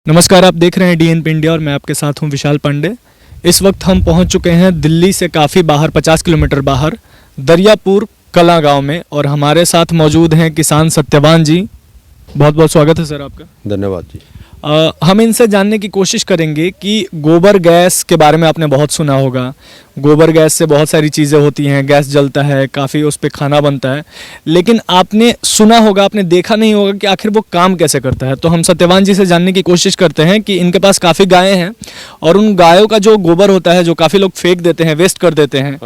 नमस्कार, आप देख रहे हैं डीएनपी इंडिया और मैं आपके साथ हूं विशाल पांडे। इस वक्त हम पहुंच चुके हैं दिल्ली से काफ़ी बाहर 50 किलोमीटर बाहर दरियापुर कला गांव में और हमारे साथ मौजूद हैं किसान सत्यवान जी। बहुत बहुत स्वागत है सर आपका। धन्यवाद जी। हम इनसे जानने की कोशिश करेंगे कि गोबर गैस के बारे में आपने बहुत सुना होगा। गोबर गैस से बहुत सारी चीज़ें होती हैं, गैस जलता है, काफ़ी उस पर खाना बनता है, लेकिन आपने सुना होगा, आपने देखा नहीं होगा कि आखिर वो काम कैसे करता है। तो हम सत्यवान जी से जानने की कोशिश करते हैं कि इनके पास काफ़ी गायें हैं और उन गायों का जो गोबर होता है, जो काफ़ी लोग फेंक देते हैं, वेस्ट कर देते हैं,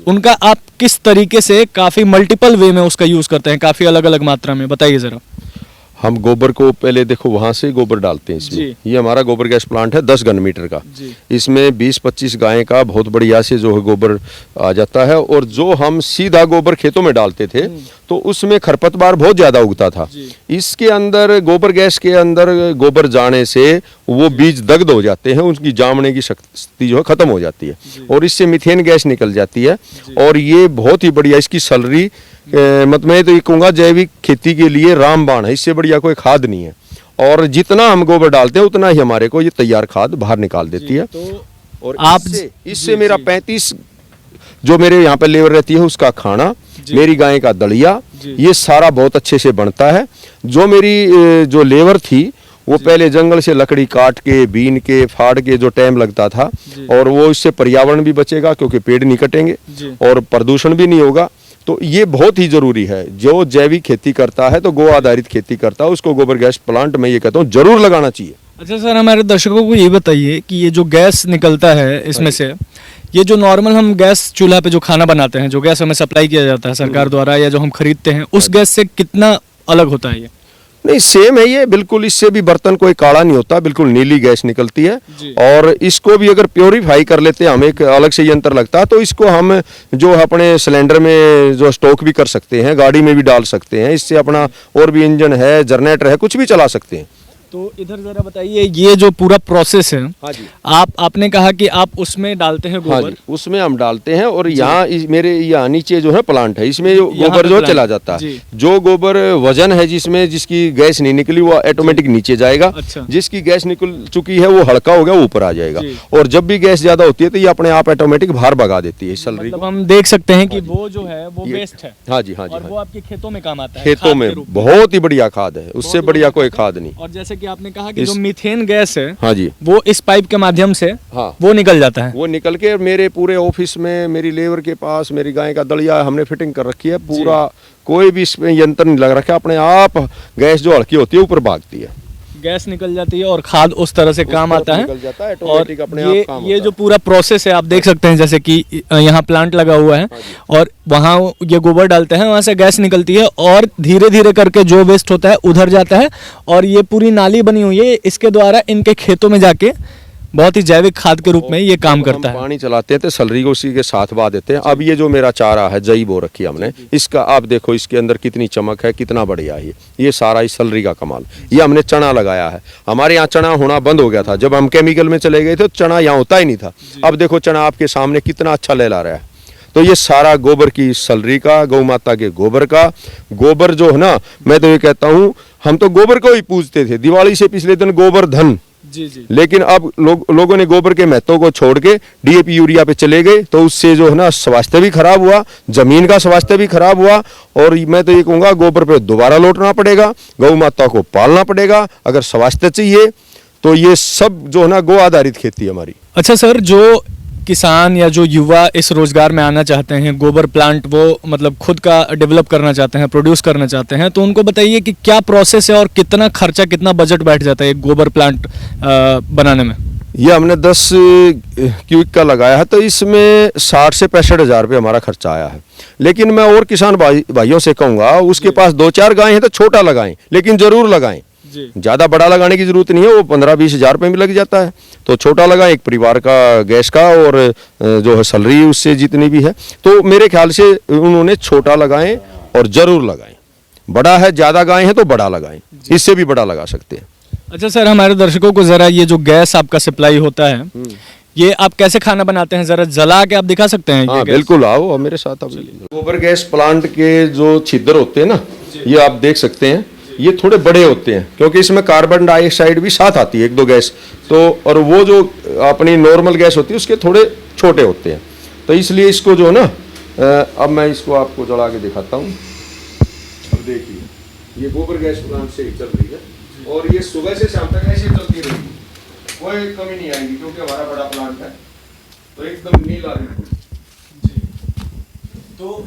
उनका आप किस तरीके से काफ़ी मल्टीपल वे में उसका यूज़ करते हैं, काफ़ी अलग अलग मात्रा में, बताइए ज़रा। हम गोबर को पहले देखो वहाँ से गोबर डालते हैं इसमें। ये हमारा गोबर गैस प्लांट है 10 घन मीटर का। इसमें 20-25 गायें का बहुत बढ़िया से जो है गोबर आ जाता है। और जो हम सीधा गोबर खेतों में डालते थे तो उसमें खरपतवार बहुत ज़्यादा उगता था। इसके अंदर गोबर गैस के अंदर गोबर जाने से वो बीज दग्ध हो जाते हैं, उनकी जामने की शक्ति जो है ख़त्म हो जाती है और इससे मीथेन गैस निकल जाती है। और ये बहुत ही बढ़िया इसकी सैलरी मतलब मैं तो ये कहूँगा जैविक खेती के लिए रामबाण है, इससे बढ़िया कोई खाद नहीं है। और जितना हम गोबर डालते हैं उतना ही हमारे को ये तैयार खाद बाहर निकाल देती है। और आप इससे मेरा 35 जो मेरे यहाँ पे लेबर रहती है उसका खाना, मेरी गाय का दलिया, ये सारा बहुत अच्छे से बनता है। जो मेरी जो लेबर थी वो पहले जंगल से लकड़ी काट के, बीन के, फाड़ के जो टाइम लगता था, और वो इससे पर्यावरण भी बचेगा क्योंकि पेड़ नहीं कटेंगे और प्रदूषण भी नहीं होगा। तो ये बहुत ही जरूरी है। जो जैविक खेती करता है तो गो आधारित खेती करता है, उसको गोबर गैस प्लांट में ये कहता हूँ जरूर लगाना चाहिए। अच्छा सर, हमारे दर्शकों को ये बताइए कि ये जो गैस निकलता है इसमें से, ये जो नॉर्मल हम गैस चूल्हा पे जो खाना बनाते हैं, जो गैस हमें सप्लाई किया जाता है सरकार द्वारा या जो हम खरीदते हैं, उस गैस से कितना अलग होता है ये? नहीं, सेम है ये बिल्कुल। इससे भी बर्तन कोई काला नहीं होता, बिल्कुल नीली गैस निकलती है। और इसको भी अगर प्योरीफाई कर लेते हैं, हमें एक अलग से यंत्र लगता है, तो इसको हम जो अपने सिलेंडर में जो स्टॉक भी कर सकते हैं, गाड़ी में भी डाल सकते हैं। इससे अपना और भी इंजन है, जनरेटर है, कुछ भी चला सकते हैं। तो इधर जरा बताइए, ये जो पूरा प्रोसेस है, हाँ जी। आपने कहा कि आप उसमें डालते हैं गोबर। हाँ जी, उसमें हम डालते हैं। और यहाँ मेरे यहाँ नीचे जो है प्लांट है, इसमें गोबर जो चला जाता है। जो गोबर वजन है जिसमें जिसकी गैस नहीं निकली वो ऑटोमेटिक नीचे जाएगा। अच्छा। जिसकी गैस निकल चुकी है वो हल्का हो गया ऊपर आ जाएगा। और जब भी गैस ज्यादा होती है तो ये अपने आप ऑटोमेटिक बाहर भगा देती है सैलरी को। हम देख सकते हैं कि वो जो है वो वेस्ट है। हाँ जी, हाँ जी। और वो आपके खेतों में काम आता है। खेतों में बहुत ही बढ़िया खाद है, उससे बढ़िया कोई खाद नहीं। और जैसे कि आपने कहा कि मीथेन गैस है, हाँ जी, वो इस पाइप के माध्यम से हाँ वो निकल जाता है। वो निकल के मेरे पूरे ऑफिस में, मेरी लेबर के पास, मेरी गाय का दलिया हमने फिटिंग कर रखी है पूरा। कोई भी इसमें यंत्र नहीं लग रखा, अपने आप गैस जो हल्की होती है ऊपर भागती है, गैस निकल जाती है और खाद उस तरह से काम आता है। और ये जो पूरा प्रोसेस है आप देख सकते हैं, जैसे कि यहाँ प्लांट लगा हुआ है और वहाँ ये गोबर डालते हैं, वहाँ से गैस निकलती है और धीरे धीरे करके जो वेस्ट होता है उधर जाता है और ये पूरी नाली बनी हुई है, इसके द्वारा इनके खेतों में जाके बहुत ही जैविक खाद के रूप में ये काम करता है। पानी चलाते हैं तो सैलरी को उसी के साथ बहा देते हैं। अब ये जो मेरा चारा है जई बो रखी हमने, इसका आप देखो इसके अंदर कितनी चमक है, कितना बढ़िया है ये सारा इस सैलरी का कमाल। ये हमने चना लगाया है। हमारे यहाँ चना होना बंद हो गया था, जब हम केमिकल में चले गए थे तो चना यहाँ होता ही नहीं था। अब देखो चना आपके सामने कितना अच्छा लहला रहा है। तो ये सारा गोबर की सैलरी का, गौ माता के गोबर का। गोबर जो है ना, मैं तो ये कहता हूँ, हम तो गोबर को ही पूजते थे। दिवाली से पिछले दिन गोबर धन, लेकिन अब लोगों ने गोबर के महत्व को छोड़ के डीएपी यूरिया पे चले गए, तो उससे जो है ना स्वास्थ्य भी खराब हुआ, जमीन का स्वास्थ्य भी खराब हुआ। और मैं तो ये कहूँगा गोबर पे दोबारा लौटना पड़ेगा, गौ माता को पालना पड़ेगा अगर स्वास्थ्य चाहिए। तो ये सब जो है ना गो आधारित खेती है हमारी। अच्छा सर, जो किसान या जो युवा इस रोजगार में आना चाहते हैं, गोबर प्लांट वो मतलब खुद का डेवलप करना चाहते हैं, प्रोड्यूस करना चाहते हैं, तो उनको बताइए कि क्या प्रोसेस है और कितना खर्चा, कितना बजट बैठ जाता है एक गोबर प्लांट बनाने में? ये हमने 10 क्यूबिक का लगाया है, तो इसमें 60 से 65 हज़ार रुपये हमारा खर्चा आया है। लेकिन मैं और किसान भाइयों से कहूँगा, उसके पास 2-4 गाय हैं तो छोटा लगाएं, लेकिन जरूर लगाएं। ज़्यादा बड़ा लगाने की जरूरत नहीं है, वो 15-20 हज़ार रुपये में लग जाता है। तो छोटा लगाएं, एक परिवार का गैस का और जो है सैलरी उससे जितनी भी है। तो मेरे ख्याल से उन्होंने छोटा लगाएं और ज़रूर लगाएं। बड़ा है, ज़्यादा गाय हैं तो बड़ा लगाएं, इससे भी बड़ा लगा सकते हैं। अच्छा सर, हमारे दर्शकों को ज़रा ये जो गैस आपका सप्लाई होता है, ये आप कैसे खाना बनाते हैं, जरा जला के आप दिखा सकते हैं? हाँ बिल्कुल, आओ मेरे साथ। गोबर गैस प्लांट के जो छिद्र होते हैं ना, ये आप देख सकते हैं, ये थोड़े बड़े होते हैं क्योंकि इसमें कार्बन डाइऑक्साइड भी साथ आती है, एक दो गैस तो, और वो जो अपनी नॉर्मल गैस होती है उसके थोड़े छोटे होते हैं। तो इसलिए इसको जो है ना, अब मैं इसको आपको जला के दिखाता हूँ। अब देखिए ये गोबर गैस प्लांट से ही चल रही है और ये सुबह से शाम तक ऐसे चलती रहेगी, कोई कमी नहीं आएगी क्योंकि हमारा बड़ा प्लांट है। तो एकदम नीला बिल्कुल। तो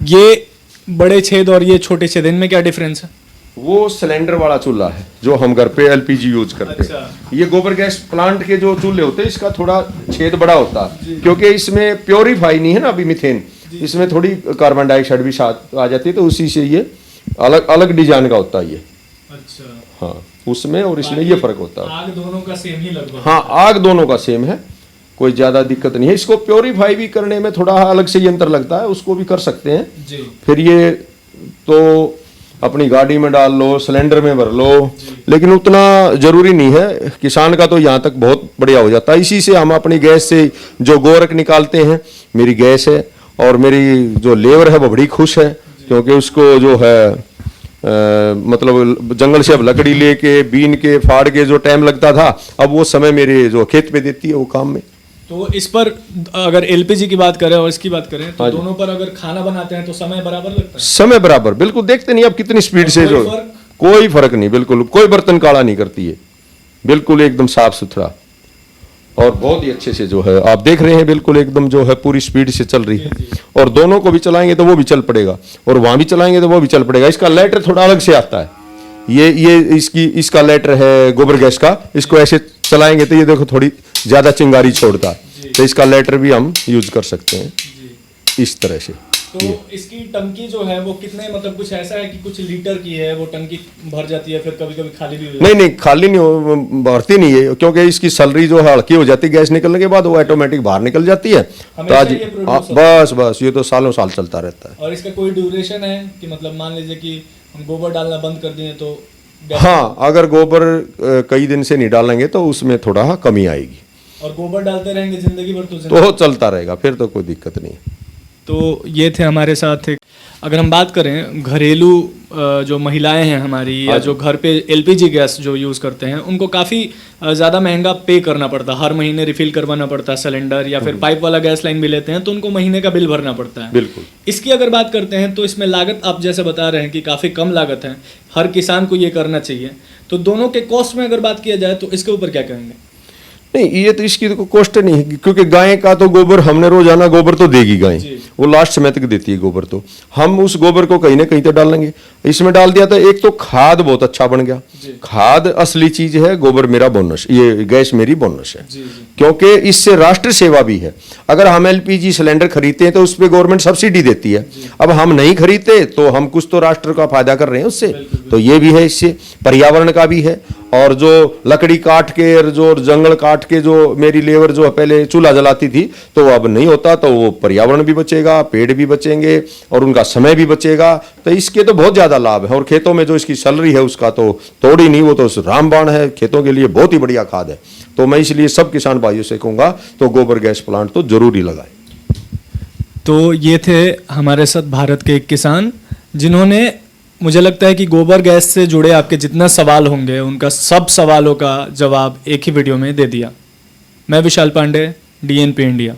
ये बड़े छेद और ये छोटे छेद, इनमें क्या डिफरेंस है? वो सिलेंडर वाला चूल्हा है जो हम घर पे एलपीजी यूज करते हैं। अच्छा। ये गोबर गैस प्लांट के जो चूल्हे होते हैं इसका थोड़ा छेद बड़ा होता है क्योंकि इसमें प्योरीफाई नहीं है ना अभी मीथेन, इसमें थोड़ी कार्बन डाइऑक्साइड भी साथ आ जाती है, तो उसी से ये अलग अलग डिजाइन का होता है ये। अच्छा। हाँ, उसमें और इसमें ये फर्क होता है। आग दोनों का सेम ही लगभग। हाँ, आग दोनों का सेम है, कोई ज्यादा दिक्कत नहीं है। इसको प्योरीफाई भी करने में थोड़ा अलग से यंत्र लगता है, उसको भी कर सकते हैं जी। फिर ये तो अपनी गाड़ी में डाल लो, सिलेंडर में भर लो, लेकिन उतना जरूरी नहीं है। किसान का तो यहाँ तक बहुत बढ़िया हो जाता है। इसी से हम अपनी गैस से जो गोरख निकालते हैं, मेरी गैस है और मेरी जो लेबर है वो बड़ी खुश है क्योंकि उसको जो है मतलब जंगल से अब लकड़ी लेके बीन के फाड़ के जो टाइम लगता था, अब वो समय मेरे जो खेत पे देती है वो काम में। तो इस पर अगर एलपीजी की बात करें और इसकी बात करें तो हाँ जी। दोनों पर अगर खाना बनाते हैं तो समय बराबर लगता है? समय बराबर, बिल्कुल। देखते नहीं अब कितनी स्पीड से कोई जो फर्क? कोई फर्क नहीं, बिल्कुल कोई बर्तन काला नहीं करती है, बिल्कुल एकदम साफ सुथरा और बहुत ही अच्छे से जो है आप देख रहे हैं, बिल्कुल एकदम जो है पूरी स्पीड से चल रही है। और दोनों को भी चलाएंगे तो वो भी चल पड़ेगा और वहां भी चलाएंगे तो वो भी चल पड़ेगा। इसका लेटर थोड़ा अलग से आता है, ये इसका लेटर है गोबर गैस का, इसको ऐसे चलाएंगे तो ये देखो थोड़ी ज्यादा चिंगारी छोड़ता है, तो इसका लेटर भी हम यूज कर सकते हैं इस तरह से। तो इसकी टंकी जो है वो कितने, मतलब कुछ ऐसा है कि कुछ लीटर की है वो टंकी भर जाती है, फिर कभी कभी खाली भी हो जाती है? नहीं, खाली नहीं भरती नहीं है क्योंकि इसकी सलरी जो है हल्की हो जाती है गैस निकलने के बाद, वो ऑटोमेटिक बाहर निकल जाती है। तो आज ये produce बस ये तो सालों साल चलता रहता है। और इसका कोई ड्यूरेशन है कि मतलब मान लीजिए कि हम गोबर डालना बंद कर दिए तो हाँ, अगर गोबर कई दिन से नहीं डालेंगे तो उसमें थोड़ा कमी आएगी, और गोबर डालते रहेंगे जिंदगी भर तो चलता रहेगा, फिर तो कोई दिक्कत नहीं है। तो ये थे हमारे साथ एक, अगर हम बात करें घरेलू जो महिलाएं हैं हमारी या जो घर पे एलपीजी गैस जो यूज़ करते हैं, उनको काफ़ी ज़्यादा महंगा पे करना पड़ता है, हर महीने रिफिल करवाना पड़ता है सिलेंडर, या फिर पाइप वाला गैस लाइन भी लेते हैं तो उनको महीने का बिल भरना पड़ता है। बिल्कुल। इसकी अगर बात करते हैं तो इसमें लागत आप जैसे बता रहे हैं कि काफ़ी कम लागत है, हर किसान को ये करना चाहिए, तो दोनों के कॉस्ट में अगर बात किया जाए तो इसके ऊपर क्या कहेंगे? नहीं, ये तो इसकी तो कॉस्ट नहीं है क्योंकि गाय का तो गोबर हमने रोजाना गोबर तो देगी गाय, वो लास्ट समय तक देती है गोबर, तो हम उस गोबर को कहीं ना कहीं तो डालेंगे। इसमें डाल दिया तो एक तो खाद बहुत अच्छा बन गया, खाद असली चीज है, गोबर मेरा बोनस, ये गैस मेरी बोनस है क्योंकि इससे राष्ट्र सेवा भी है। अगर हम एलपीजी सिलेंडर खरीदते हैं तो उस पर गवर्नमेंट सब्सिडी देती है, अब हम नहीं खरीदते तो हम कुछ तो राष्ट्र का फायदा कर रहे हैं उससे, तो ये भी है, इससे पर्यावरण का भी है। और जो लकड़ी काट के और जो जंगल काट के जो मेरी लेबर जो पहले चूल्हा जलाती थी तो वो अब नहीं होता, तो वो पर्यावरण भी बचेगा, पेड़ भी बचेंगे और उनका समय भी बचेगा, तो इसके तो बहुत ज्यादा लाभ है। और खेतों में जो इसकी सैलरी है उसका तो तोड़ ही नहीं, वो तो रामबाण है, खेतों के लिए बहुत ही बढ़िया खाद है। तो मैं इसलिए सब किसान भाइयों से कहूंगा तो गोबर गैस प्लांट तो जरूरी लगाए। तो ये थे हमारे साथ भारत के एक किसान जिन्होंने, मुझे लगता है कि गोबर गैस से जुड़े आपके जितना सवाल होंगे उनका सब सवालों का जवाब एक ही वीडियो में दे दिया। मैं विशाल पांडे, DNP इंडिया।